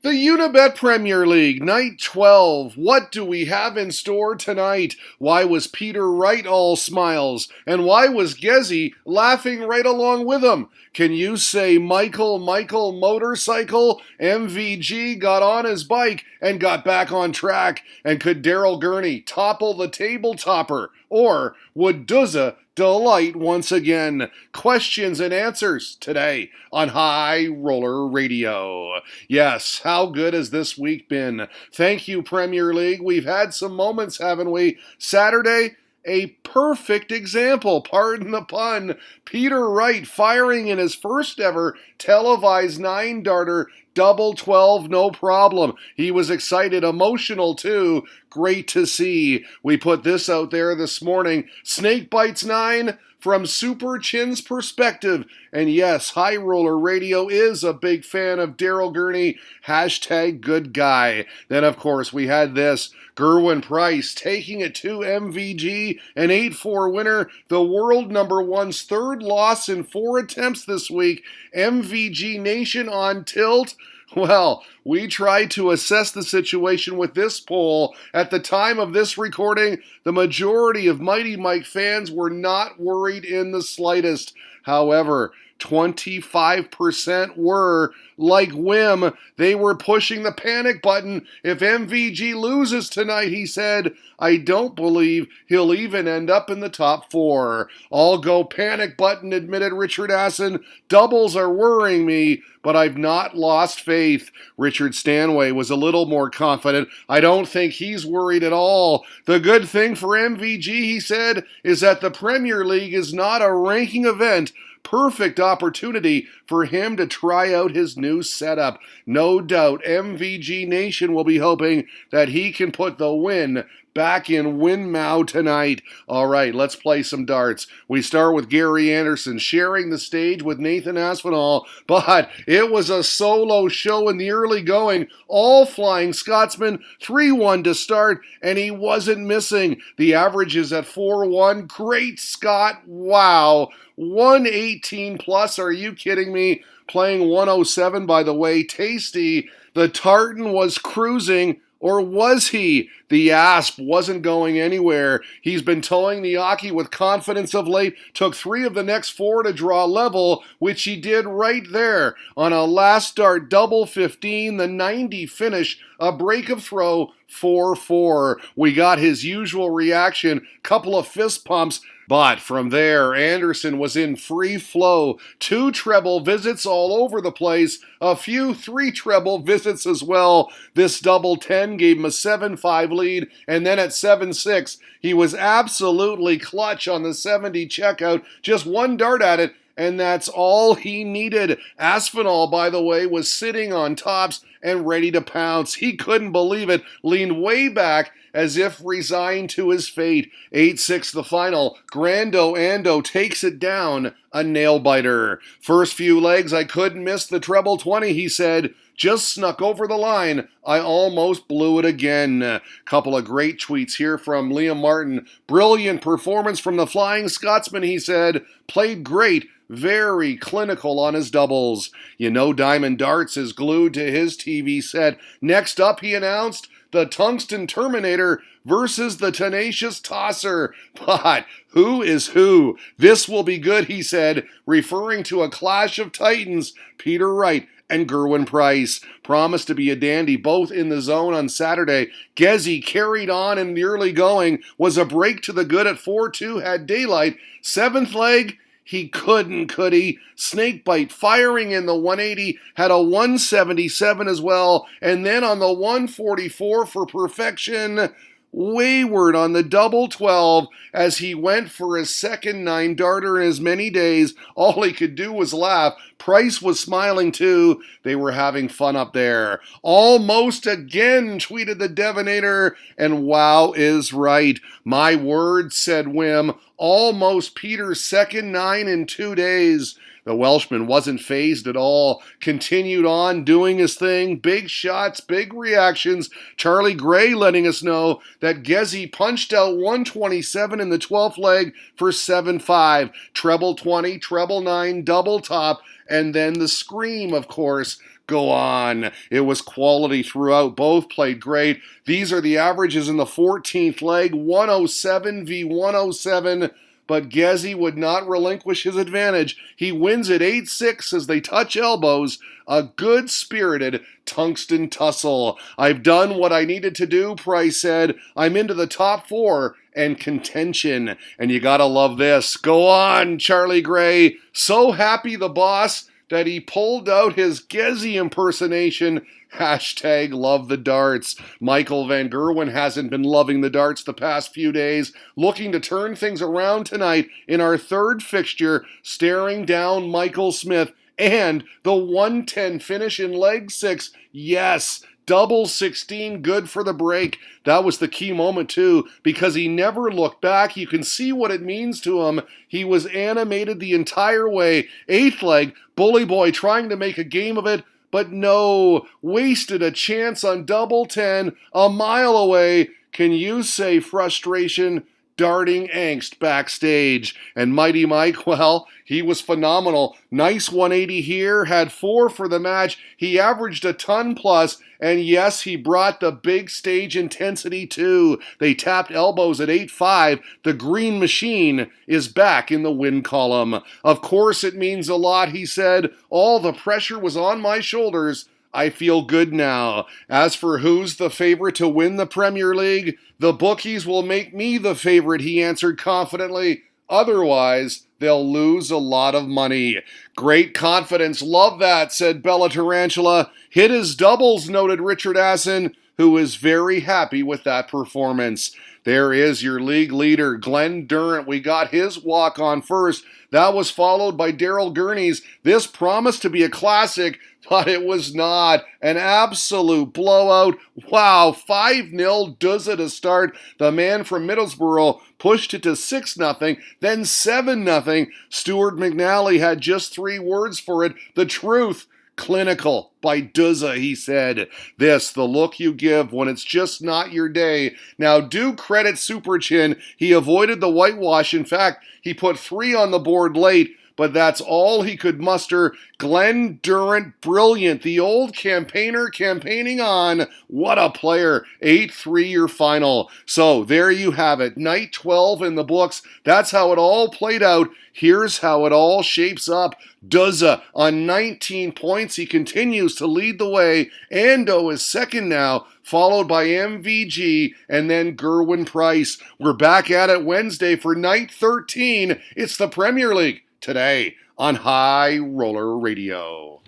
The Unibet Premier League, Night 12. What do we have in store tonight? Why was Peter Wright all smiles? And why was Gezi laughing right along with him? Can you say Michael Motorcycle? MvG got on his bike and got back on track? And could Daryl Gurney topple the table topper? Or would Duzza delight once again? Questions and answers today on High Roller Radio. Yes, how good has this week been? Thank you, Premier League. We've had some moments, haven't we? Saturday, a perfect example, pardon the pun. Peter Wright firing in his first ever televised 9-darter, double 12, no problem. He was excited, emotional too. Great to see. We put this out there this morning. Snake Bites 9 from Super Chin's perspective. And yes, High Roller Radio is a big fan of Daryl Gurney. Hashtag good guy. Then, of course, we had this. Gerwin Price taking it to MvG, an 8-4 winner. The world number one's third loss in 4 attempts this week. MvG Nation on tilt. Well, we tried to assess the situation with this poll. At the time of this recording, the majority of Mighty Mike fans were not worried in the slightest. However, 25% were. Like Wim, they were pushing the panic button. If MvG loses tonight, he said, I don't believe he'll even end up in the top 4. I'll go panic button, admitted Richard Asson. Doubles are worrying me, but I've not lost faith. Richard Stanway was a little more confident. I don't think he's worried at all. The good thing for MvG, he said, is that the Premier League is not a ranking event. Perfect opportunity for him to try out his new setup. No doubt MvG Nation will be hoping that he can put the win back in Winmau tonight. All right, let's play some darts. We start with Gary Anderson sharing the stage with Nathan Aspinall, but it was a solo show in the early going. All Flying Scotsman, 3-1 to start, and he wasn't missing. The average is at 4-1. Great Scott, wow. 118 plus, are you kidding me? Playing 107, by the way, tasty. The tartan was cruising. Or was he? The Asp wasn't going anywhere. He's been towing the Aki with confidence of late. Took 3 of the next 4 to draw level, which he did right there. On a last start double 15, the 90 finish, a break of throw, 4-4. We got his usual reaction, couple of fist pumps. But from there, Anderson was in free flow. 2 treble visits all over the place. A few 3 treble visits as well. This double 10 gave him a 7-5 lead. And then at 7-6, he was absolutely clutch on the 70 checkout. Just 1 dart at it. And that's all he needed. Aspinall, by the way, was sitting on tops and ready to pounce. He couldn't believe it. Leaned way back as if resigned to his fate. 8-6 the final. Grando Ando takes it down. A nail-biter. First few legs, I couldn't miss the treble 20, he said. Just snuck over the line. I almost blew it again. Couple of great tweets here from Liam Martin. Brilliant performance from the Flying Scotsman, he said. Played great. Very clinical on his doubles. You know Diamond Darts is glued to his TV set. Next up, he announced, the Tungsten Terminator versus the Tenacious Tosser. But who is who? This will be good, he said, referring to a clash of titans. Peter Wright and Gerwin Price promised to be a dandy, both in the zone on Saturday. Gezi carried on in the early going, was a break to the good at 4-2, had daylight. 7th leg, he couldn't, could he? Snakebite firing in the 180, had a 177 as well, and then on the 144 for perfection, wayward on the double 12 as he went for his second 9-darter in as many days. All he could do was laugh. Price was smiling too. They were having fun up there. Almost again, tweeted the Devonator, and wow is right. My word, said Wim. Almost Peter's second 9 in 2 days. The Welshman wasn't fazed at all, continued on doing his thing, big shots, big reactions. Charlie Gray letting us know that Gezi punched out 127 in the 12th leg for 7-5, treble 20, treble 9, double top, and then the scream, of course. Go on. It was quality throughout. Both played great. These are the averages in the 14th leg, 107 v 107. But Gezi would not relinquish his advantage. He wins it 8-6 as they touch elbows. A good-spirited tungsten tussle. I've done what I needed to do, Price said. I'm into the top 4 and contention. And you gotta love this. Go on, Charlie Gray. So happy the boss that he pulled out his Gezi impersonation. Hashtag love the darts. Michael Van Gerwen hasn't been loving the darts the past few days. Looking to turn things around tonight in our third fixture, staring down Michael Smith and the 110 finish in leg 6. Yes, double 16, good for the break. That was the key moment too, because he never looked back. You can see what it means to him. He was animated the entire way. 8th leg, Bully Boy trying to make a game of it, but no, wasted a chance on double 10, a mile away. Can you say frustration? Darting angst backstage. And Mighty Mike, well, he was phenomenal. Nice 180 here, had 4 for the match. He averaged a ton plus, and yes, he brought the big stage intensity too. They tapped elbows at 8-5. The Green Machine is back in the win column. Of course it means a lot, he said. All the pressure was on my shoulders. I feel good now. As for who's the favorite to win the Premier League, the bookies will make me the favorite, he answered confidently. Otherwise, they'll lose a lot of money. Great confidence. Love that, said Bella Tarantula. Hit his doubles, noted Richard Asson, who is very happy with that performance. There is your league leader, Glenn Durrant. We got his walk on first. That was followed by Daryl Gurney's. This promised to be a classic, but it was not. An absolute blowout. Wow, 5-0 Duzza to start. The man from Middlesbrough pushed it to 6-0, then 7-0. Stuart McNally had just 3 words for it. The truth. Clinical by Duzza, he said. This, the look you give when it's just not your day. Now, do credit Super Chin. He avoided the whitewash. In fact, he put 3 on the board late, but that's all he could muster. Glenn Durrant, brilliant. The old campaigner campaigning on. What a player. 8-3 your final. So there you have it. Night 12 in the books. That's how it all played out. Here's how it all shapes up. Duzza on 19 points. He continues to lead the way. Ando is second now, followed by MvG and then Gerwin Price. We're back at it Wednesday for night 13. It's the Premier League today on High Roller Radio.